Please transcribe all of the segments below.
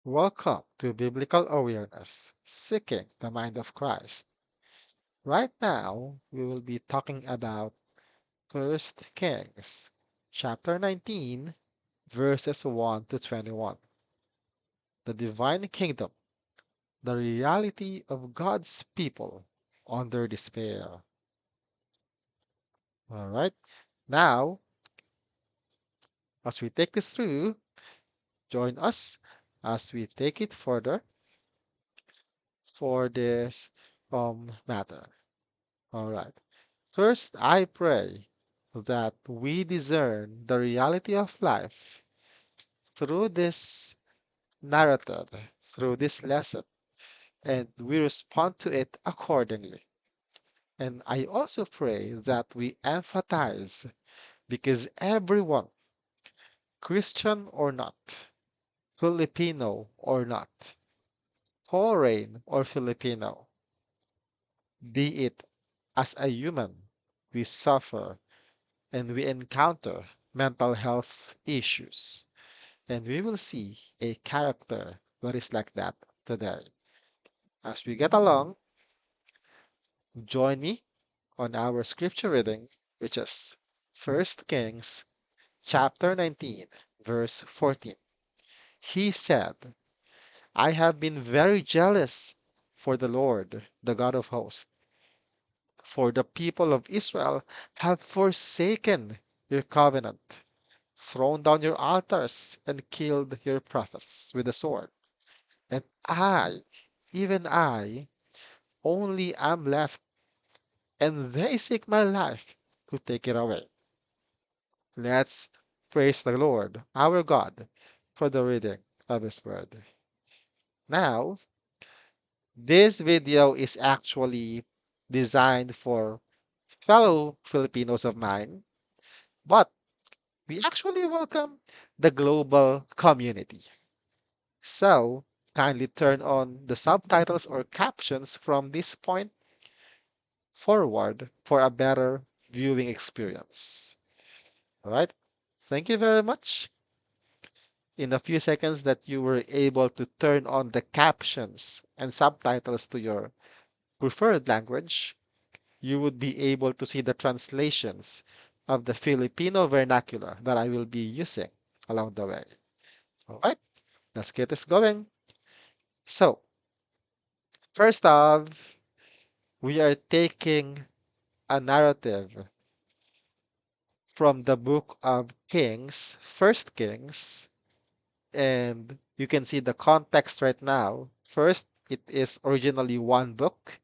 Welcome to Biblical Awareness, Seeking the Mind of Christ. Right now, we will be talking about First Kings, chapter 19, verses 1 to 21. The Divine Kingdom, the reality of God's people under despair. All right, now, as we take this through, join us as we take it further for this matter. All right. First, I pray that we discern the reality of life through this narrative, through this lesson, and we respond to it accordingly. And I also pray that we empathize because everyone, Christian or not, Filipino or not, foreign or Filipino, be it as a human, we suffer and we encounter mental health issues. And we will see a character that is like that today. As we get along, join me on our scripture reading, which is First Kings chapter 19, verse 14. He said, I have been very jealous for the Lord, the God of hosts, for the people of Israel have forsaken your covenant, thrown down your altars, and killed your prophets with the sword. And I, even I, only am left, and they seek my life to take it away. Let's praise the Lord, our God, for the reading of His Word. Now, this video is actually designed for fellow Filipinos of mine, but we actually welcome the global community. So, kindly turn on the subtitles or captions from this point forward for a better viewing experience. All right. Thank you very much. In a few seconds that you were able to turn on the captions and subtitles to your preferred language, you would be able to see the translations of the Filipino vernacular that I will be using along the way. All right, let's get this going. So, first off, we are taking a narrative from the book of Kings, First Kings, and you can see the context right now. First, it is originally one book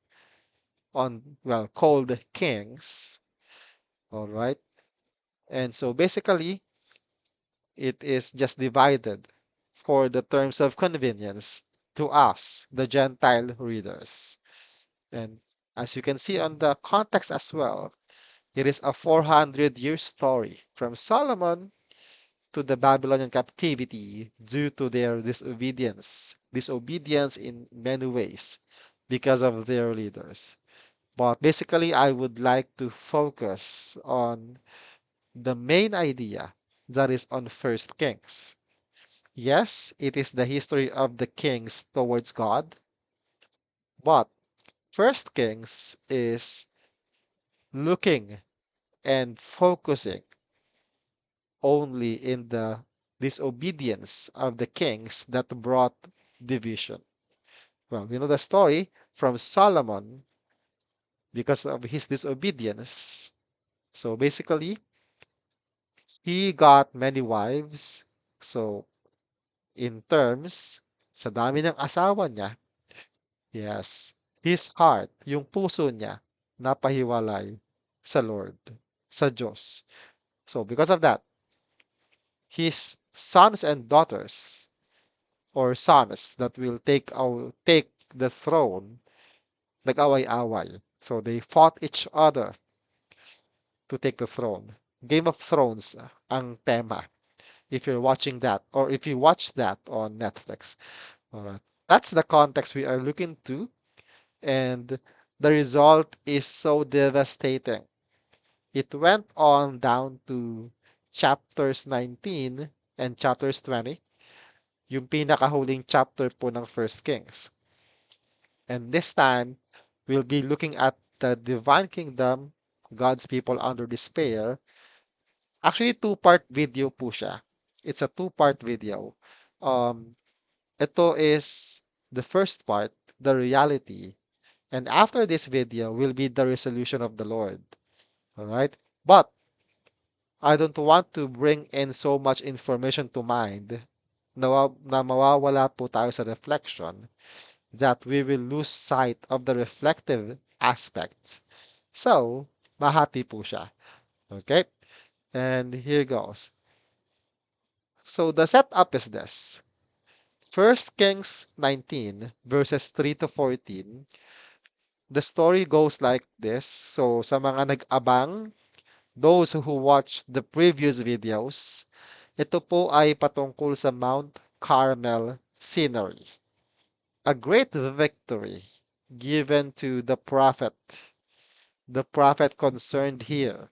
on, well, called Kings. All right. And so basically, it is just divided for the terms of convenience to us, the Gentile readers. And as you can see on the context as well, it is a 400-year story from Solomon to the Babylonian captivity due to their disobedience in many ways because of their leaders. But basically, I would like to focus on the main idea that is on First Kings. Yes, it is the history of the kings towards God, but First Kings is looking and focusing only in the disobedience of the kings that brought division. Well, we know the story from Solomon because of his disobedience. So basically, he got many wives. So in terms, sa dami ng asawa niya, yes, his heart, yung puso niya, napahiwalay sa Lord, sa Diyos. So because of that, his sons and daughters, or sons that will take the throne, nag-away-away. So they fought each other to take the throne. Game of Thrones ang tema. If you're watching that, or if you watch that on Netflix. Alright. That's the context we are looking to, and the result is so devastating. It went on down to chapters 19 and chapters 20. yung pinakahuling chapter po ng First Kings. And this time, we'll be looking at the divine kingdom, God's people under despair. Actually, two-part video po siya. It's a two-part video. Um, ito is the first part, the reality. And after this video will be the resolution of the Lord. All right? But I don't want to bring in so much information to mind na mawawala po tayo sa reflection that we will lose sight of the reflective aspect. So, mahati po siya. Okay? And here goes. So the setup is this. First Kings 19 verses 3 to 14. The story goes like this. So sa mga nag-abang, those who watched the previous videos, ito po ay patungkol sa Mount Carmel scenery. A great victory given to the prophet. The prophet concerned here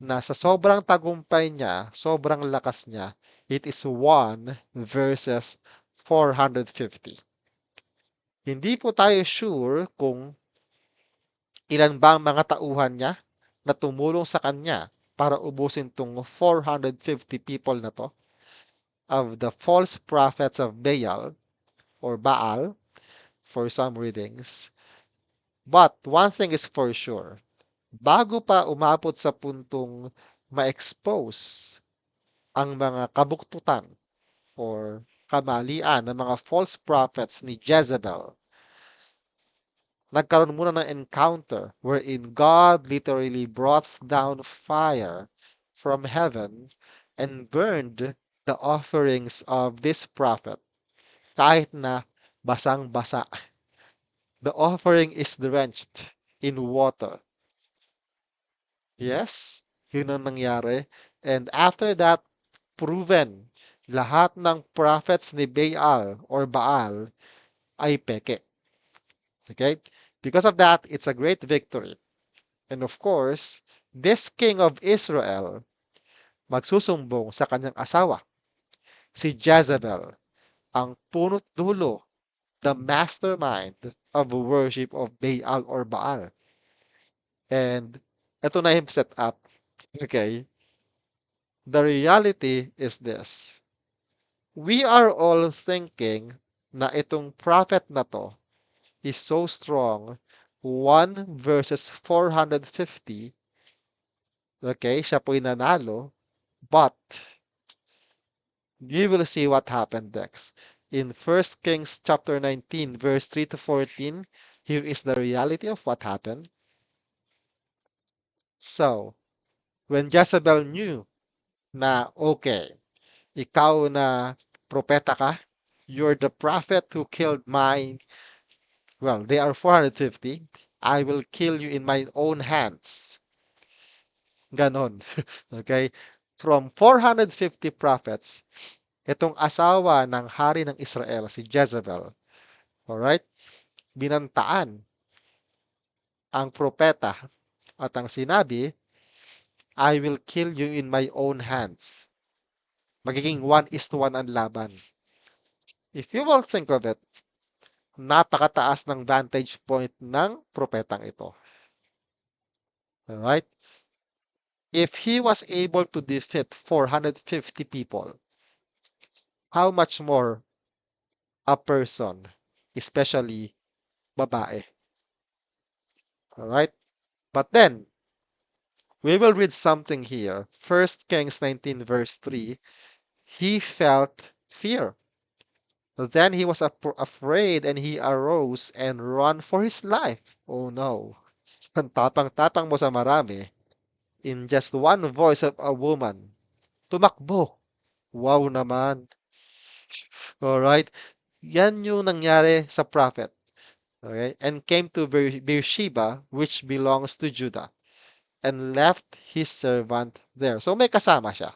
na sa sobrang tagumpay niya, sobrang lakas niya, it is 1 versus 450. Hindi po tayo sure kung ilan ba ang mga tauhan niya na tumulong sa kanya para ubusin tong 450 people na to of the false prophets of Baal or Baal for some readings. But one thing is for sure, bago pa umabot sa puntong ma-expose ang mga kabuktutan or kamalian ng mga false prophets ni Jezebel, nagkaroon muna ng encounter wherein God literally brought down fire from heaven and burned the offerings of this prophet kahit na basang-basa. The offering is drenched in water. Yes, yun ang nangyari. And after that, proven lahat ng prophets ni Baal or Baal ay peke. Okay? Because of that, it's a great victory. And of course, this king of Israel magsusumbong sa kanyang asawa, si Jezebel, ang punot dulo, the mastermind of worship of Baal or Baal. And ito na yung set up. Okay? The reality is this. We are all thinking na itong prophet na to is so strong, 1 versus 450. Okay, siya po'y nanalo. But, you will see what happened next. In 1 Kings chapter 19, verse 3 to 14, here is the reality of what happened. So, when Jezebel knew na, okay, ikaw na propeta ka, you're the prophet who killed my, well, they are 450. I will kill you in my own hands. Ganon. Okay? From 450 prophets, itong asawa ng hari ng Israel, si Jezebel, alright, binantaan ang propeta at ang sinabi, I will kill you in my own hands. Magiging 1:1 ang laban. If you will think of it, napakataas ng vantage point ng propetang ito. Alright? If he was able to defeat 450 people, how much more a person, especially babae? Alright? But then, we will read something here. 1 Kings 19 verse 3. He felt fear. Then he was afraid and he arose and ran for his life. Oh no. Ang tapang-tapang mo sa marami. In just one voice of a woman. Tumakbo. Wow naman. Alright. Yan yung nangyari sa prophet. Okay? And came to Beersheba, which belongs to Judah, and left his servant there. So may kasama siya.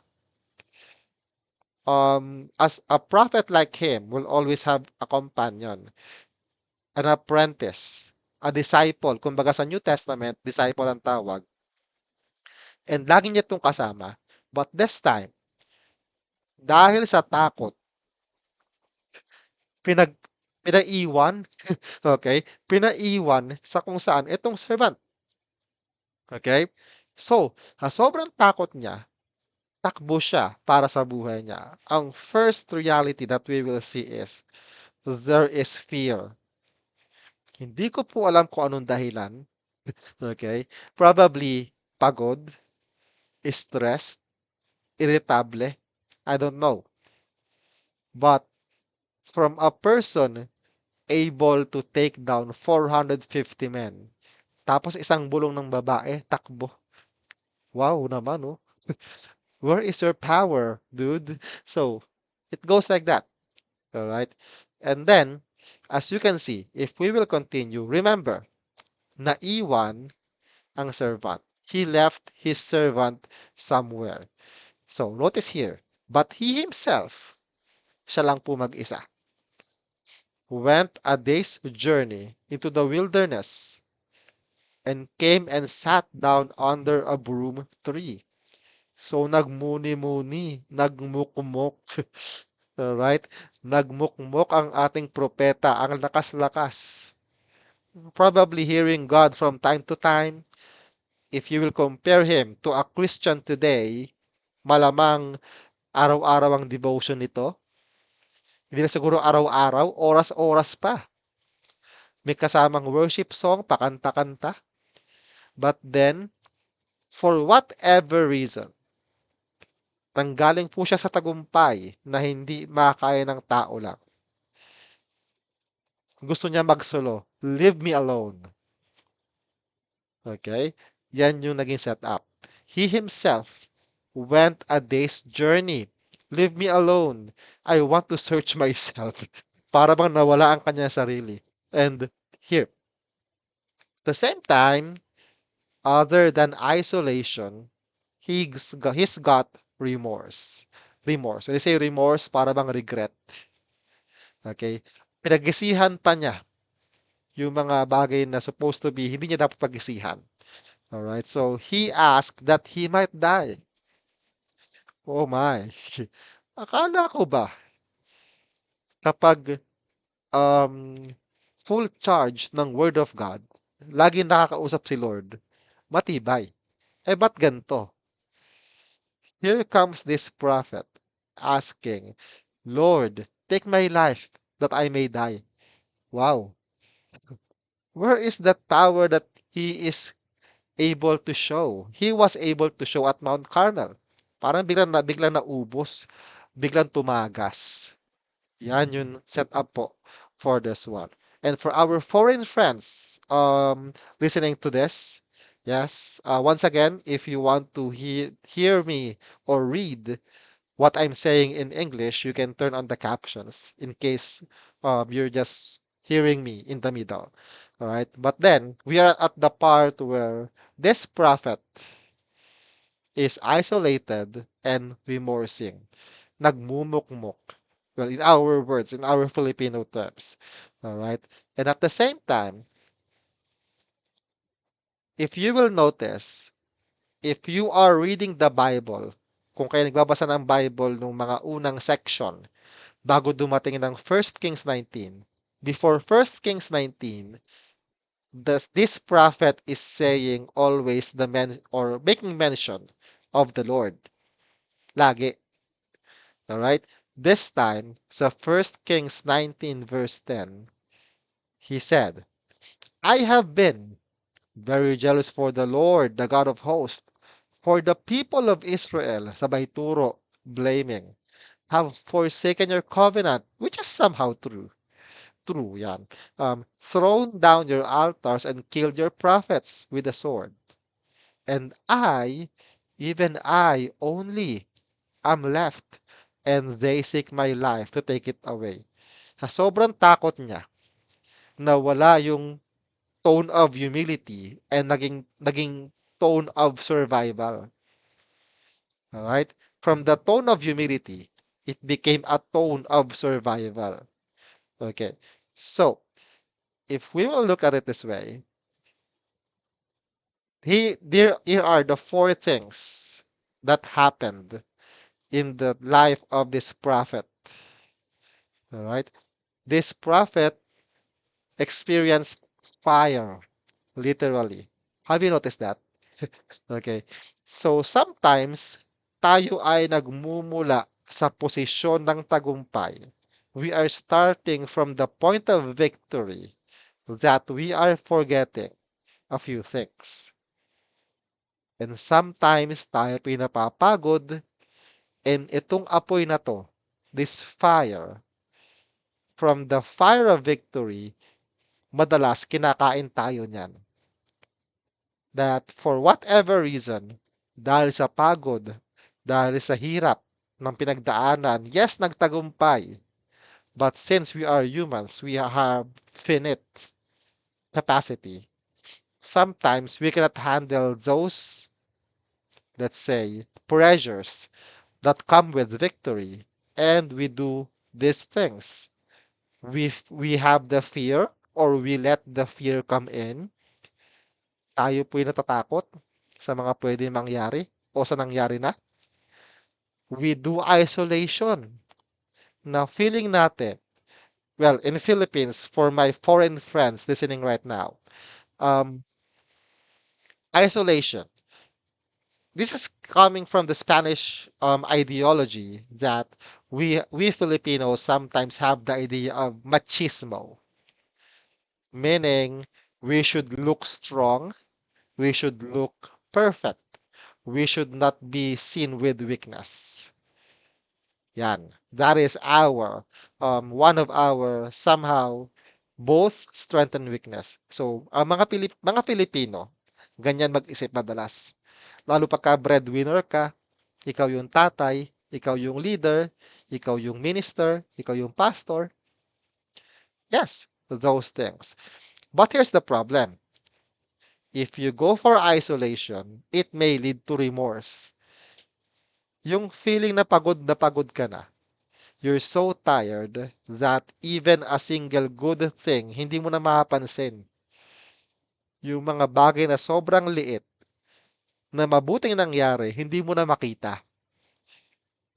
As a prophet like him will always have a companion, an apprentice, a disciple. Kumbaga sa New Testament, disciple ang tawag. And lagi niya itong kasama. But this time, dahil sa takot, pinag pinaiwan, okay? Pinaiwan sa kung saan itong servant, okay? So, sa sobrang takot niya, takbo siya para sa buhay niya. Ang first reality that we will see is there is fear. Hindi ko po alam kung anong dahilan, okay? Probably pagod, stressed, irritable. I don't know. But from a person able to take down 450 men, tapos isang bulong ng babae, takbo. Wow naman, oh. Where is your power, dude? So, it goes like that. All right? And then, as you can see, if we will continue, remember, naiwan ang servant. He left his servant somewhere. So, notice here, but he himself, siya lang po mag-isa, went a day's journey into the wilderness and came and sat down under a broom tree. So, nagmuni-muni, nagmukmok. Alright? Nagmukmok ang ating propeta, ang lakas-lakas. Probably hearing God from time to time. If you will compare him to a Christian today, malamang araw-araw ang devotion nito. Hindi na siguro araw-araw, oras-oras pa. May kasamang worship song, pakanta-kanta. But then, for whatever reason, nanggaling po siya sa tagumpay na hindi makakaya ng tao lang. Gusto niya magsolo, leave me alone. Okay? Yan yung naging setup. He himself went a day's journey. Leave me alone. I want to search myself. Para bang nawala ang kanya sarili. And here, the same time, other than isolation, he's got remorse. Remorse. When I say remorse, para bang regret. Okay? Pinagisihan pa niya yung mga bagay na supposed to be hindi niya dapat pagisihan. Alright, so he asked that he might die. Oh my. Akala ko ba kapag um, full charge ng Word of God, lagi nakakausap si Lord, matibay. Eh, ba't ganito? Here comes this prophet asking, Lord, take my life that I may die. Wow. Where is that power that he is able to show? He was able to show at Mount Carmel. Parang biglang naubos, biglang tumagas. Yan yung setup po for this one. And for our foreign friends listening to this, yes, once again, if you want to hear me or read what I'm saying in English, you can turn on the captions in case you're just hearing me in the middle. All right. But then we are at the part where this prophet is isolated and remorsing. Nagmumukmok. Well, in our words, in our Filipino terms. All right. And at the same time, if you will notice, if you are reading the Bible, kung kayo nagbabasa ng Bible nung mga unang section, bago dumating ng 1 Kings 19, before 1 Kings 19, this prophet is saying always the men or making mention of the Lord. Lagi. Alright? This time, sa 1 Kings 19 verse 10, he said, I have been very jealous for the Lord, the God of hosts, for the people of Israel, sabay turo, blaming, have forsaken your covenant, which is somehow true. True, yan. Thrown down your altars and killed your prophets with the sword. And I, even I only, am left, and they seek my life to take it away. Sa sobrang takot niya, na wala yung tone of humility and naging tone of survival. Alright? From the tone of humility, it became a tone of survival. Okay. So, if we will look at it this way, here are the four things that happened in the life of this prophet. All right. This prophet experienced fire, literally. Have you noticed that? Okay. So sometimes tayo ay nagmumula sa posisyon ng tagumpay. We are starting from the point of victory that we are forgetting a few things. And sometimes tayo pinapapagod and itong apoy na to, this fire, from the fire of victory, madalas kinakain tayo niyan. That for whatever reason, dahil sa pagod, dahil sa hirap ng pinagdaanan, yes, nagtagumpay. But since we are humans, we have finite capacity. Sometimes we cannot handle those, let's say, pressures that come with victory, and we do these things. We have the fear, or we let the fear come in. Tayo po'y natatakot sa mga pwede mangyari o sa nangyari na. We do isolation na feeling natin. Well, in the Philippines, for my foreign friends listening right now, um, isolation. This is coming from the Spanish ideology that we Filipinos sometimes have the idea of machismo, meaning we should look strong, we should look perfect, we should not be seen with weakness. Yan. That is one of our somehow both strength and weakness. So, ang mga Pilipino, ganyan mag-isip madalas. Lalo pagka breadwinner ka, ikaw yung tatay, ikaw yung leader, ikaw yung minister, ikaw yung pastor. Yes, those things. But here's the problem. If you go for isolation, it may lead to remorse. Yung feeling na pagod ka na. You're so tired that even a single good thing, hindi mo na mapapansin. Yung mga bagay na sobrang liit, na mabuting nangyari, hindi mo na makita.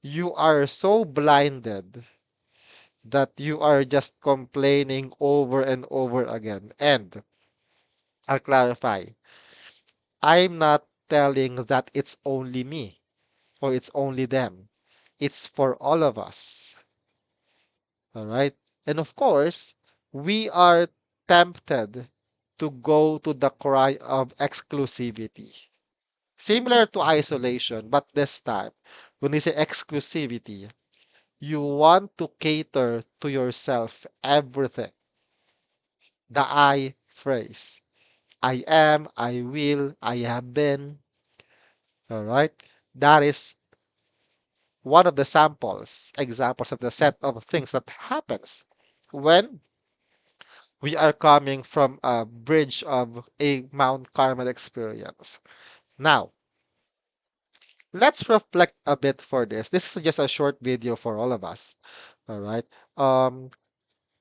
You are so blinded that you are just complaining over and over again. And I'll clarify. I'm not telling that it's only me or it's only them. It's for all of us. All right? And of course, we are tempted to go to the cry of exclusivity. Similar to isolation, but this time, when we say exclusivity, you want to cater to yourself everything. The I phrase. I am, I will, I have been. All right? That is one of the examples of the set of things that happens when we are coming from a bridge of a Mount Carmel experience. Now, let's reflect a bit for this. This is just a short video for all of us. All right. Um,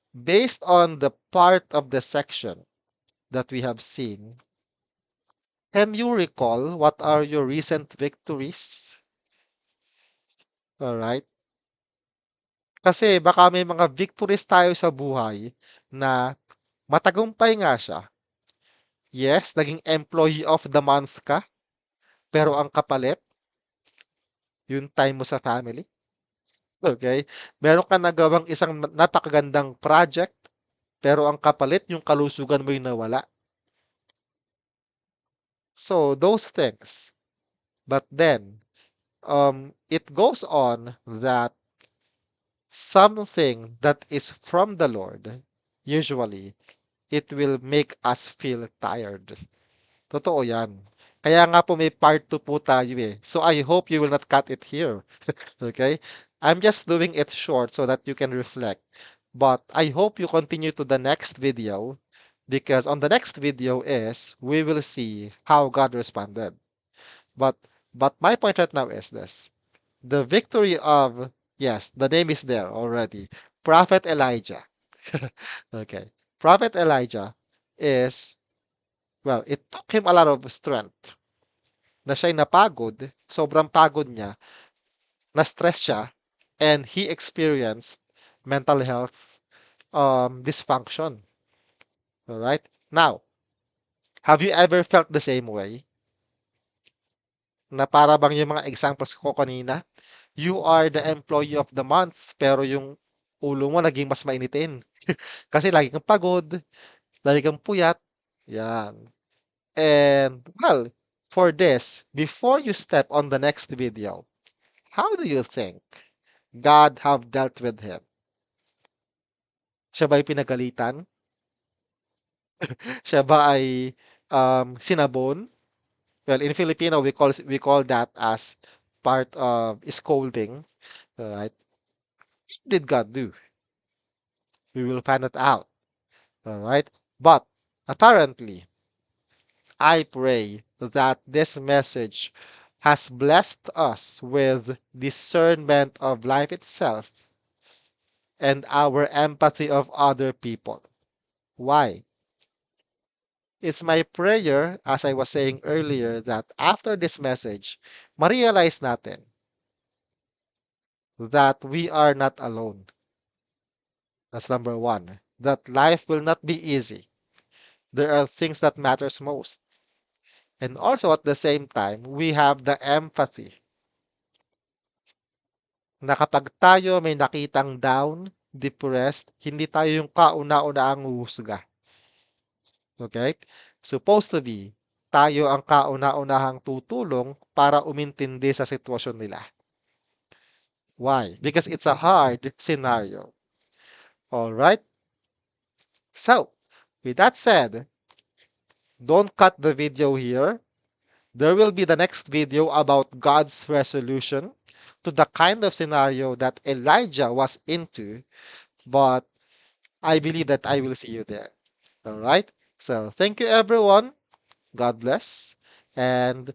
Based on the part of the section that we have seen, can you recall what are your recent victories? All right. Kasi baka may mga victories tayo sa buhay na matagumpay nga siya. Yes, naging employee of the month ka, pero ang kapalit, yung time mo sa family. Okay? Meron ka nagawang isang napakagandang project, pero ang kapalit, yung kalusugan mo yung nawala. So, those things. But then, it goes on that something that is from the Lord, usually, it will make us feel tired. Totoo yan. Kaya nga po may part 2 po tayo eh. So I hope you will not cut it here. Okay? I'm just doing it short so that you can reflect. But I hope you continue to the next video because on the next video is we will see how God responded. But my point right now is this. The victory of, yes, the name is there already. Prophet Elijah. Okay. Prophet Elijah is, well, it took him a lot of strength na siya'y napagod, sobrang pagod niya, na-stress siya, and he experienced mental health, dysfunction. All right? Now, have you ever felt the same way? Na para bang yung mga examples ko kanina, you are the employee of the month, pero yung ulo mo naging mas mainitin. Kasi lagi kang pagod, lagi kang puyat. Yan. And, well, for this, before you step on the next video, how do you think God have dealt with him? Siya ba ay pinagalitan? Siya ba ay sinabon? Well, in Filipino, we call that as part of scolding. Alright? What did God do? We will find it out. Alright? But apparently, I pray that this message has blessed us with discernment of life itself and our empathy of other people. Why? It's my prayer, as I was saying earlier, that after this message, ma-realize natin that we are not alone. That's number one. That life will not be easy. There are things that matters most. And also at the same time, we have the empathy na kapag tayo may nakitang down, depressed, hindi tayo yung kauna-unahang huhusga. Okay? Supposed to be, tayo ang kauna-unahang tutulong para umintindi sa sitwasyon nila. Why? Because it's a hard scenario. All right? So, with that said, don't cut the video here. There will be the next video about God's resolution to the kind of scenario that Elijah was into, but I believe that I will see you there. All right? So, thank you everyone. God bless. And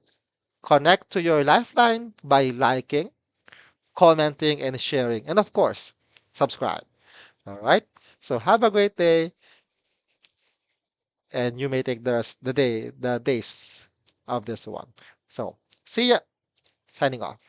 connect to your lifeline by liking, commenting, and sharing. And of course, subscribe. All right? So, have a great day, and you may take the days of this one. So, see ya. Signing off.